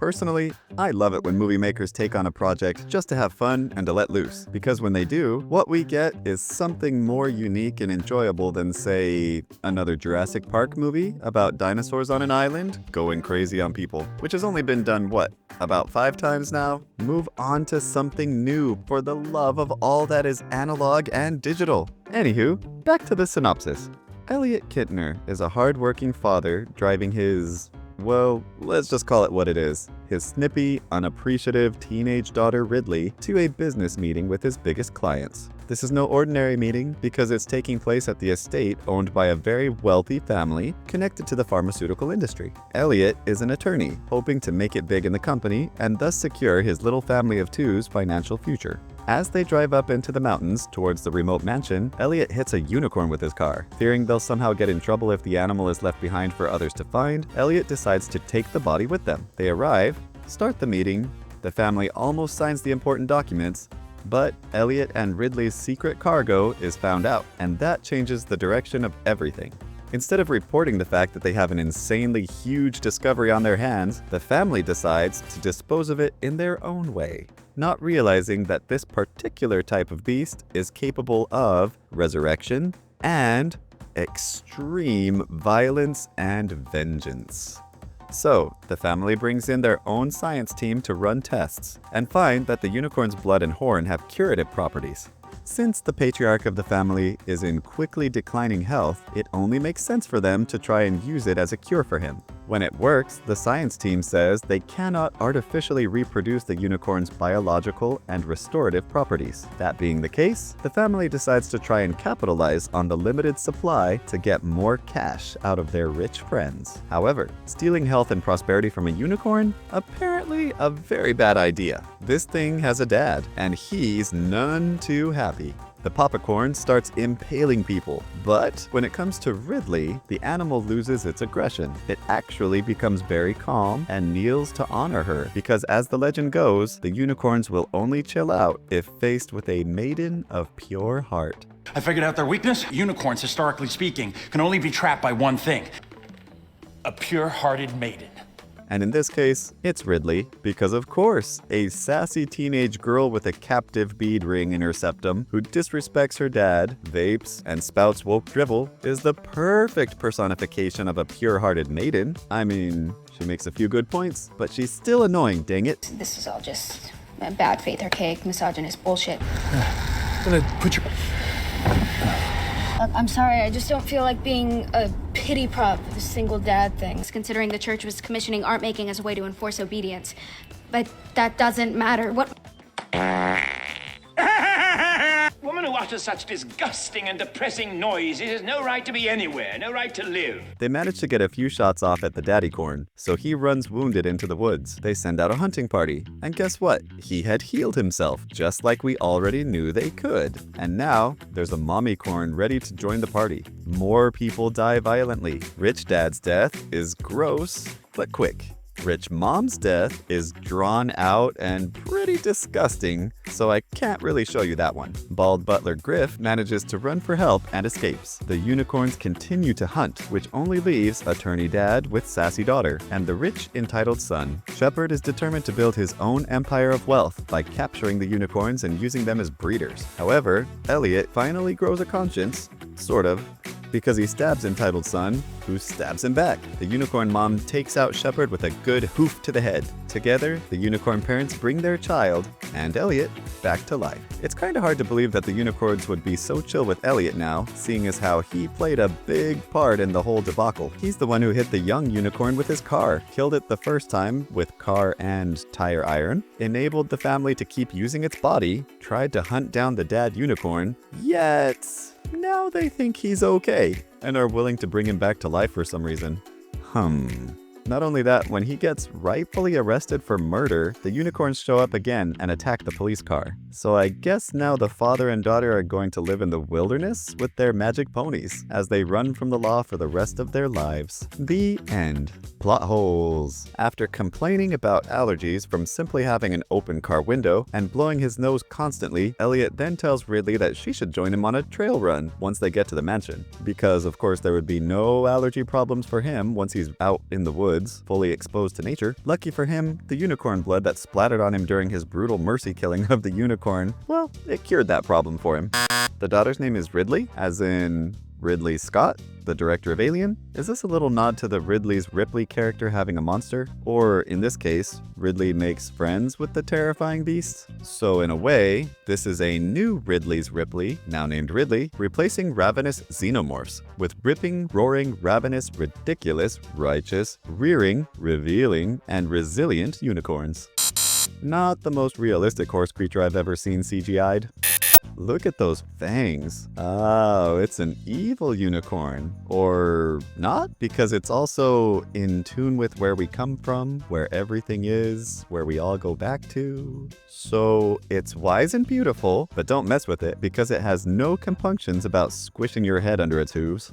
Personally, I love it when movie makers take on a project just to have fun and to let loose, because when they do, what we get is something more unique and enjoyable than, say, another Jurassic Park movie about dinosaurs on an island going crazy on people, which has only been done, what, about 5 times now? Move on to something new for the love of all that is analog and digital. Anywho, back to the synopsis. Elliot Kintner is a hard-working father driving his, well, let's just call it what it is, his snippy, unappreciative teenage daughter Ridley to a business meeting with his biggest clients. This is no ordinary meeting because it's taking place at the estate owned by a very wealthy family connected to the pharmaceutical industry. Elliot is an attorney, hoping to make it big in the company and thus secure his little family of two's financial future. As they drive up into the mountains towards the remote mansion, Elliot hits a unicorn with his car. Fearing they'll somehow get in trouble if the animal is left behind for others to find, Elliot decides to take the body with them. They arrive, start the meeting, the family almost signs the important documents, but Elliot and Ridley's secret cargo is found out, and that changes the direction of everything. Instead of reporting the fact that they have an insanely huge discovery on their hands, the family decides to dispose of it in their own way, not realizing that this particular type of beast is capable of resurrection and extreme violence and vengeance. So, the family brings in their own science team to run tests and find that the unicorn's blood and horn have curative properties. Since the patriarch of the family is in quickly declining health, it only makes sense for them to try and use it as a cure for him. When it works, the science team says they cannot artificially reproduce the unicorn's biological and restorative properties. That being the case, the family decides to try and capitalize on the limited supply to get more cash out of their rich friends. However, stealing health and prosperity from a unicorn? Apparently a very bad idea. This thing has a dad, and he's none too happy. The popcorn starts impaling people, but when it comes to Ridley, the animal loses its aggression. It actually becomes very calm and kneels to honor her, because as the legend goes, the unicorns will only chill out if faced with a maiden of pure heart. I figured out their weakness. Unicorns, historically speaking, can only be trapped by one thing: a pure-hearted maiden. And in this case, it's Ridley, because of course, a sassy teenage girl with a captive bead ring in her septum who disrespects her dad, vapes, and spouts woke drivel is the perfect personification of a pure-hearted maiden. I mean, she makes a few good points, but she's still annoying, dang it. This is all just bad faith, archaic, misogynist bullshit. I'm gonna put your... I'm sorry, I just don't feel like being a pity prop for the single dad thing, considering the church was commissioning art making as a way to enforce obedience. But that doesn't matter. What? Woman who utters such disgusting and depressing noises has no right to be anywhere, no right to live. They manage to get a few shots off at the daddy-corn, so he runs wounded into the woods. They send out a hunting party, and guess what? He had healed himself, just like we already knew they could. And now, there's a mommy-corn ready to join the party. More people die violently. Rich Dad's death is gross, but quick. Rich Mom's death is drawn out and pretty disgusting, so I can't really show you that one. Bald butler Griff manages to run for help and escapes. The unicorns continue to hunt, which only leaves attorney dad with sassy daughter and the rich, entitled son. Shepard is determined to build his own empire of wealth by capturing the unicorns and using them as breeders. However, Elliot finally grows a conscience, sort of, because he stabs entitled son, who stabs him back. The unicorn mom takes out Shepard with a good hoof to the head. Together, the unicorn parents bring their child, and Elliot, back to life. It's kinda hard to believe that the unicorns would be so chill with Elliot now, seeing as how he played a big part in the whole debacle. He's the one who hit the young unicorn with his car, killed it the first time with car and tire iron, enabled the family to keep using its body, tried to hunt down the dad unicorn, yet now they think he's okay and are willing to bring him back to life for some reason. Not only that, when he gets rightfully arrested for murder, the unicorns show up again and attack the police car. So I guess now the father and daughter are going to live in the wilderness with their magic ponies as they run from the law for the rest of their lives. The end. Plot holes. After complaining about allergies from simply having an open car window and blowing his nose constantly, Elliot then tells Ridley that she should join him on a trail run once they get to the mansion. Because of course there would be no allergy problems for him once he's out in the woods woods, fully exposed to nature. Lucky for him, the unicorn blood that splattered on him during his brutal mercy killing of the unicorn, well, it cured that problem for him. The daughter's name is Ridley, as in Ridley Scott, the director of Alien. Is this a little nod to the Ridley's Ripley character having a monster? Or, in this case, Ridley makes friends with the terrifying beast? So in a way, this is a new Ridley's Ripley, now named Ridley, replacing ravenous xenomorphs with ripping, roaring, ravenous, ridiculous, righteous, rearing, revealing, and resilient unicorns. Not the most realistic horse creature I've ever seen CGI'd. Look at those fangs. Oh, it's an evil unicorn. Or not, because it's also in tune with where we come from, where everything is, where we all go back to. So it's wise and beautiful, but don't mess with it because it has no compunctions about squishing your head under its hooves.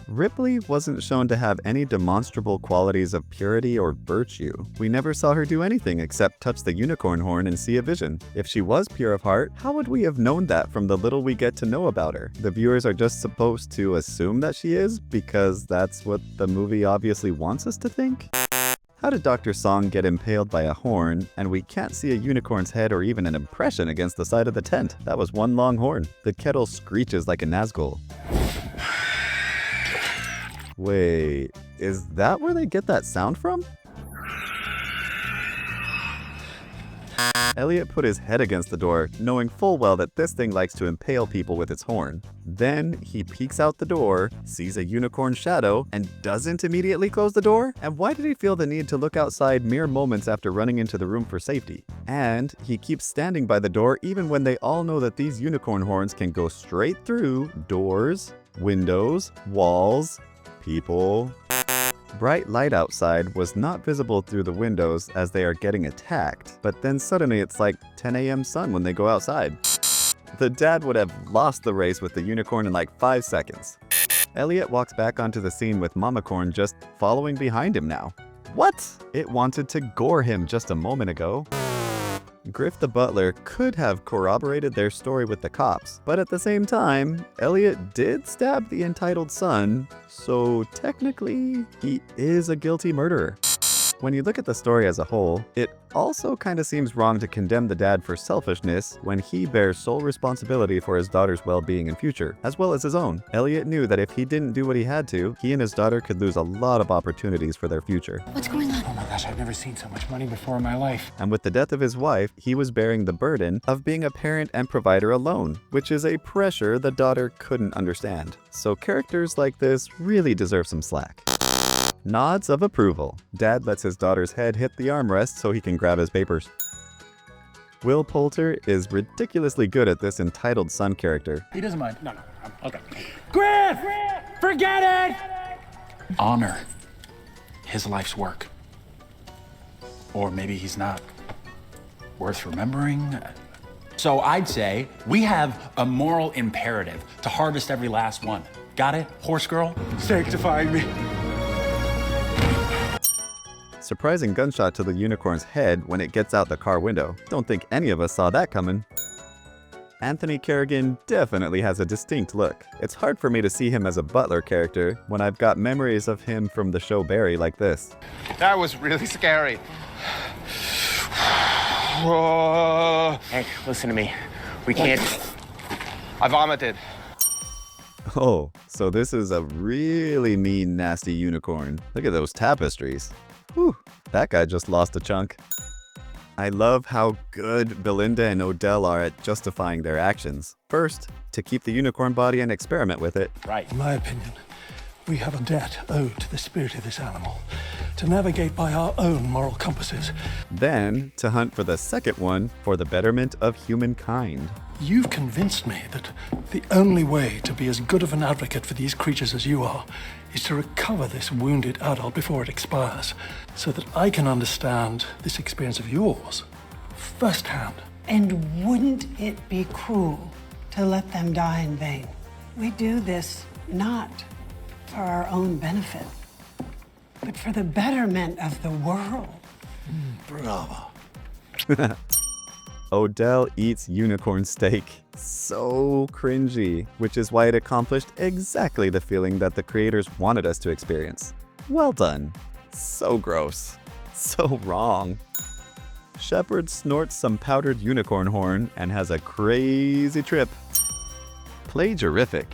Ripley wasn't shown to have any demonstrable qualities of purity or virtue. We never saw her do anything except touch the unicorn horn and see a vision. If she was pure of heart, how would we have known that from the little we get to know about her? The viewers are just supposed to assume that she is because that's what the movie obviously wants us to think? How did Dr. Song get impaled by a horn, and we can't see a unicorn's head or even an impression against the side of the tent? That was one long horn. The kettle screeches like a Nazgul. Wait, is that where they get that sound from? Elliot put his head against the door, knowing full well that this thing likes to impale people with its horn. Then he peeks out the door, sees a unicorn shadow, and doesn't immediately close the door? And why did he feel the need to look outside mere moments after running into the room for safety? And he keeps standing by the door even when they all know that these unicorn horns can go straight through doors, windows, walls, people. Bright light outside was not visible through the windows as they are getting attacked, but then suddenly it's like 10 a.m. sun when they go outside. The dad would have lost the race with the unicorn in like 5 seconds. Elliot walks back onto the scene with Mamacorn just following behind him now. What? It wanted to gore him just a moment ago. Griff the butler could have corroborated their story with the cops, but at the same time, Elliot did stab the entitled son, so technically, he is a guilty murderer. When you look at the story as a whole, it also kind of seems wrong to condemn the dad for selfishness when he bears sole responsibility for his daughter's well-being and future, as well as his own. Elliot knew that if he didn't do what he had to, he and his daughter could lose a lot of opportunities for their future. What's going on? Oh my gosh, I've never seen so much money before in my life. And with the death of his wife, he was bearing the burden of being a parent and provider alone, which is a pressure the daughter couldn't understand. So characters like this really deserve some slack. Nods of approval. Dad lets his daughter's head hit the armrest so he can grab his papers. Will Poulter is ridiculously good at this entitled son character. He doesn't mind. No, okay. Griff! Forget it! Honor his life's work. Or maybe he's not worth remembering. So I'd say we have a moral imperative to harvest every last one. Got it, horse girl? Sanctifying me. Surprising gunshot to the unicorn's head when it gets out the car window. Don't think any of us saw that coming. Anthony Carrigan definitely has a distinct look. It's hard for me to see him as a butler character when I've got memories of him from the show Barry like this. That was really scary. Whoa. Hey, listen to me. We can't... I vomited. Oh, so this is a really mean, nasty unicorn. Look at those tapestries. Whew, that guy just lost a chunk. I love how good Belinda and Odell are at justifying their actions. First, to keep the unicorn body and experiment with it. Right. In my opinion, we have a debt owed to the spirit of this animal to navigate by our own moral compasses. Then, to hunt for the second one for the betterment of humankind. You've convinced me that the only way to be as good of an advocate for these creatures as you are is to recover this wounded adult before it expires, so that I can understand this experience of yours firsthand. And wouldn't it be cruel to let them die in vain? We do this not for our own benefit, but for the betterment of the world. Bravo. Odell eats unicorn steak. So cringy, which is why it accomplished exactly the feeling that the creators wanted us to experience. Well done. So gross. So wrong. Shepard snorts some powdered unicorn horn and has a crazy trip. Plagiarific.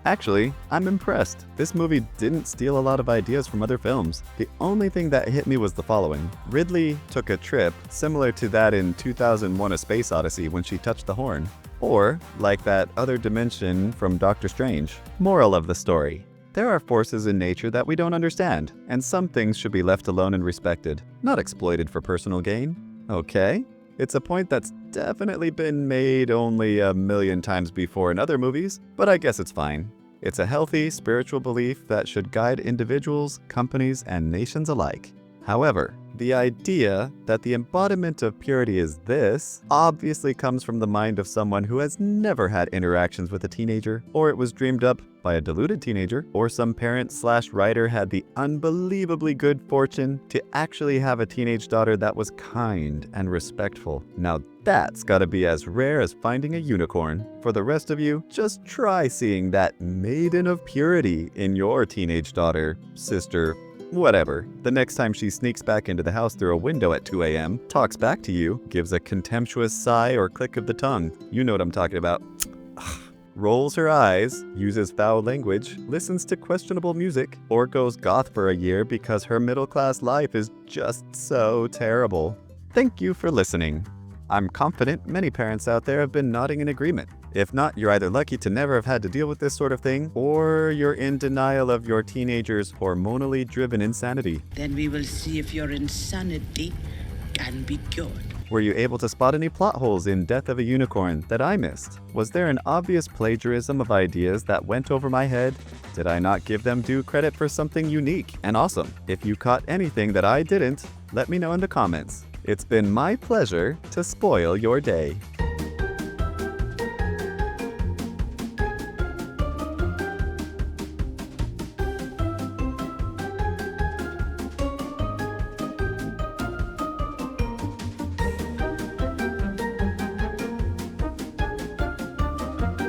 Actually, I'm impressed. This movie didn't steal a lot of ideas from other films. The only thing that hit me was the following. Ridley took a trip similar to that in 2001: A Space Odyssey when she touched the horn. Or like that other dimension from Doctor Strange. Moral of the story. There are forces in nature that we don't understand, and some things should be left alone and respected, not exploited for personal gain. Okay? It's a point that's definitely been made only a million times before in other movies, but I guess it's fine. It's a healthy, spiritual belief that should guide individuals, companies, and nations alike. However, the idea that the embodiment of purity is this obviously comes from the mind of someone who has never had interactions with a teenager, or it was dreamed up by a deluded teenager, or some parent/writer had the unbelievably good fortune to actually have a teenage daughter that was kind and respectful. Now that's gotta be as rare as finding a unicorn. For the rest of you, just try seeing that maiden of purity in your teenage daughter, sister, whatever. The next time she sneaks back into the house through a window at 2 a.m., talks back to you, gives a contemptuous sigh or click of the tongue. You know what I'm talking about. Rolls her eyes, uses foul language, listens to questionable music, or goes goth for a year because her middle-class life is just so terrible. Thank you for listening. I'm confident many parents out there have been nodding in agreement. If not, you're either lucky to never have had to deal with this sort of thing, or you're in denial of your teenager's hormonally driven insanity. Then we will see if your insanity can be cured. Were you able to spot any plot holes in Death of a Unicorn that I missed? Was there an obvious plagiarism of ideas that went over my head? Did I not give them due credit for something unique and awesome? If you caught anything that I didn't, let me know in the comments. It's been my pleasure to spoil your day.